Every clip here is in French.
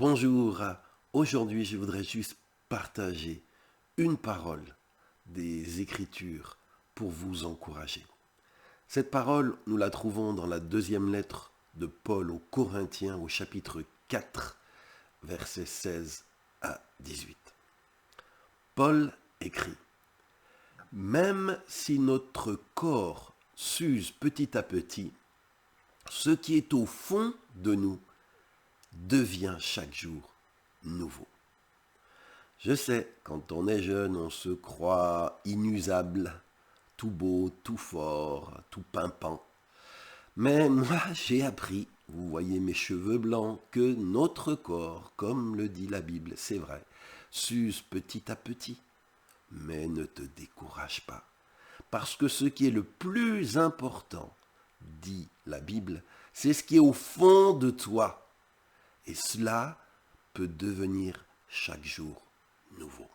Bonjour, aujourd'hui je voudrais juste partager une parole des Écritures pour vous encourager. Cette parole, nous la trouvons dans la deuxième lettre de Paul aux Corinthiens au chapitre 4, versets 16 à 18. Paul écrit : « Même si notre corps s'use petit à petit, ce qui est au fond de nous devient chaque jour nouveau. » Je sais, quand on est jeune, on se croit inusable, tout beau, tout fort, tout pimpant. Mais moi, j'ai appris, vous voyez mes cheveux blancs, que notre corps, comme le dit la Bible, c'est vrai, s'use petit à petit. Mais ne te décourage pas, parce que ce qui est le plus important, dit la Bible, c'est ce qui est au fond de toi. Et cela peut devenir chaque jour nouveau.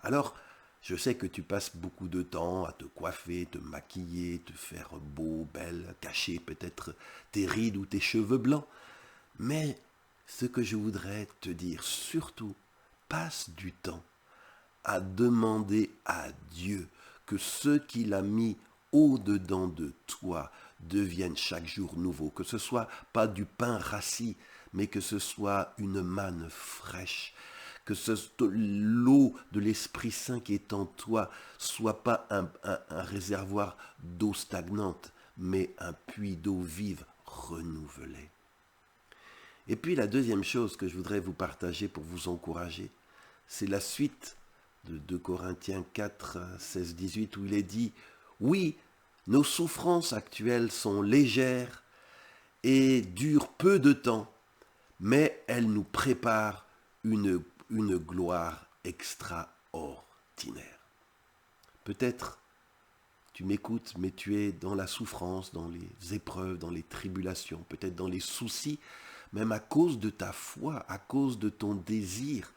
Alors, je sais que tu passes beaucoup de temps à te coiffer, te maquiller, te faire beau, belle, cacher peut-être tes rides ou tes cheveux blancs. Mais ce que je voudrais te dire, surtout, passe du temps à demander à Dieu que ce qu'il a mis au-dedans de toi devienne chaque jour nouveau, que ce soit pas du pain rassis, mais que ce soit une manne fraîche, que l'eau de l'Esprit Saint qui est en toi soit pas un réservoir d'eau stagnante, mais un puits d'eau vive renouvelée. Et puis la deuxième chose que je voudrais vous partager pour vous encourager, c'est la suite de 2 Corinthiens 4, 16, 18, où il est dit « Oui, nos souffrances actuelles sont légères et durent peu de temps, mais elles nous préparent une gloire extraordinaire. » Peut-être tu m'écoutes, mais tu es dans la souffrance, dans les épreuves, dans les tribulations, peut-être dans les soucis, même à cause de ta foi, à cause de ton désir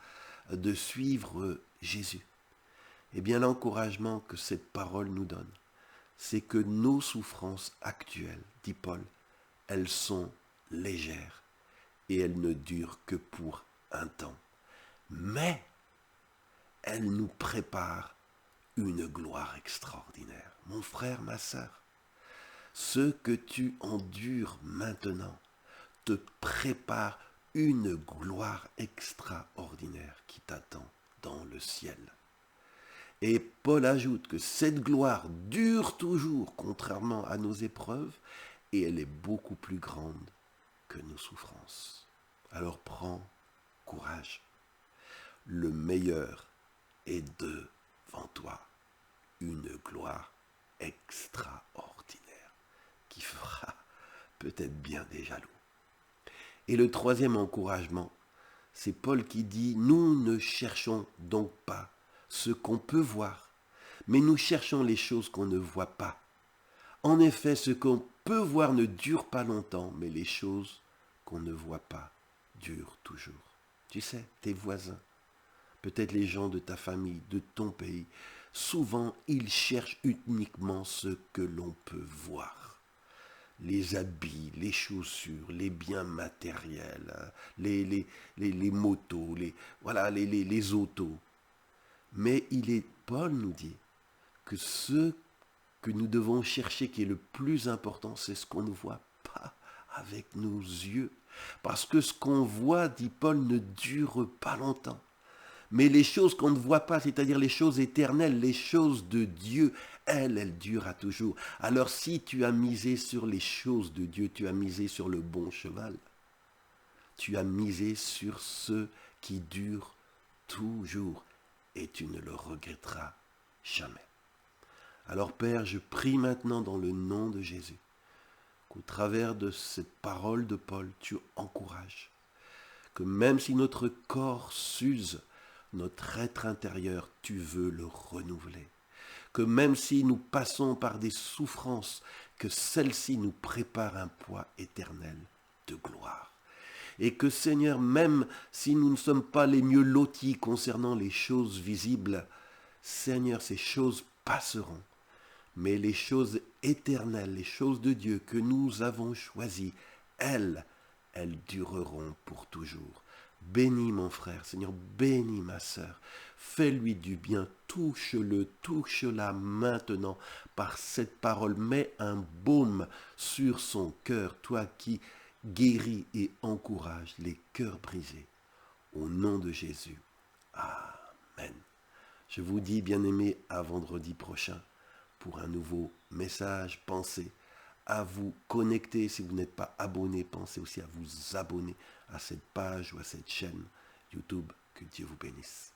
de suivre Jésus. Eh bien, l'encouragement que cette parole nous donne, c'est que nos souffrances actuelles, dit Paul, elles sont légères et elles ne durent que pour un temps. Mais elles nous préparent une gloire extraordinaire. Mon frère, ma sœur, ce que tu endures maintenant te prépare une gloire extraordinaire qui t'attend dans le ciel. Et Paul ajoute que cette gloire dure toujours, contrairement à nos épreuves, et elle est beaucoup plus grande que nos souffrances. Alors prends courage. Le meilleur est devant toi. Une gloire extraordinaire qui fera peut-être bien des jaloux. Et le troisième encouragement, c'est Paul qui dit « Nous ne cherchons donc pas ce qu'on peut voir, mais nous cherchons les choses qu'on ne voit pas. En effet, ce qu'on peut voir ne dure pas longtemps, mais les choses qu'on ne voit pas durent toujours. » Tu sais, tes voisins, peut-être les gens de ta famille, de ton pays, souvent ils cherchent uniquement ce que l'on peut voir. Les habits, les chaussures, les biens matériels, les motos, les autos. Mais Paul nous dit que ce que nous devons chercher, qui est le plus important, c'est ce qu'on ne voit pas avec nos yeux. Parce que ce qu'on voit, dit Paul, ne dure pas longtemps. Mais les choses qu'on ne voit pas, c'est-à-dire les choses éternelles, les choses de Dieu, elles durent à toujours. Alors si tu as misé sur les choses de Dieu, tu as misé sur le bon cheval. Tu as misé sur ce qui dure toujours et tu ne le regretteras jamais. Alors Père, je prie maintenant dans le nom de Jésus qu'au travers de cette parole de Paul, tu encourages, que même si notre corps s'use, notre être intérieur, tu veux le renouveler. Que même si nous passons par des souffrances, que celles-ci nous préparent un poids éternel de gloire. Et que Seigneur, même si nous ne sommes pas les mieux lotis concernant les choses visibles, Seigneur, ces choses passeront. Mais les choses éternelles, les choses de Dieu que nous avons choisies, elles dureront pour toujours. Bénis mon frère, Seigneur, bénis ma sœur. Fais-lui du bien, touche-le, touche-la maintenant par cette parole. Mets un baume sur son cœur, toi qui guéris et encourages les cœurs brisés. Au nom de Jésus. Amen. Je vous dis, bien-aimés, à vendredi prochain pour un nouveau message. Pensez à vous connecter. Si vous n'êtes pas abonné, pensez aussi à vous abonner à cette page ou à cette chaîne YouTube. Que Dieu vous bénisse.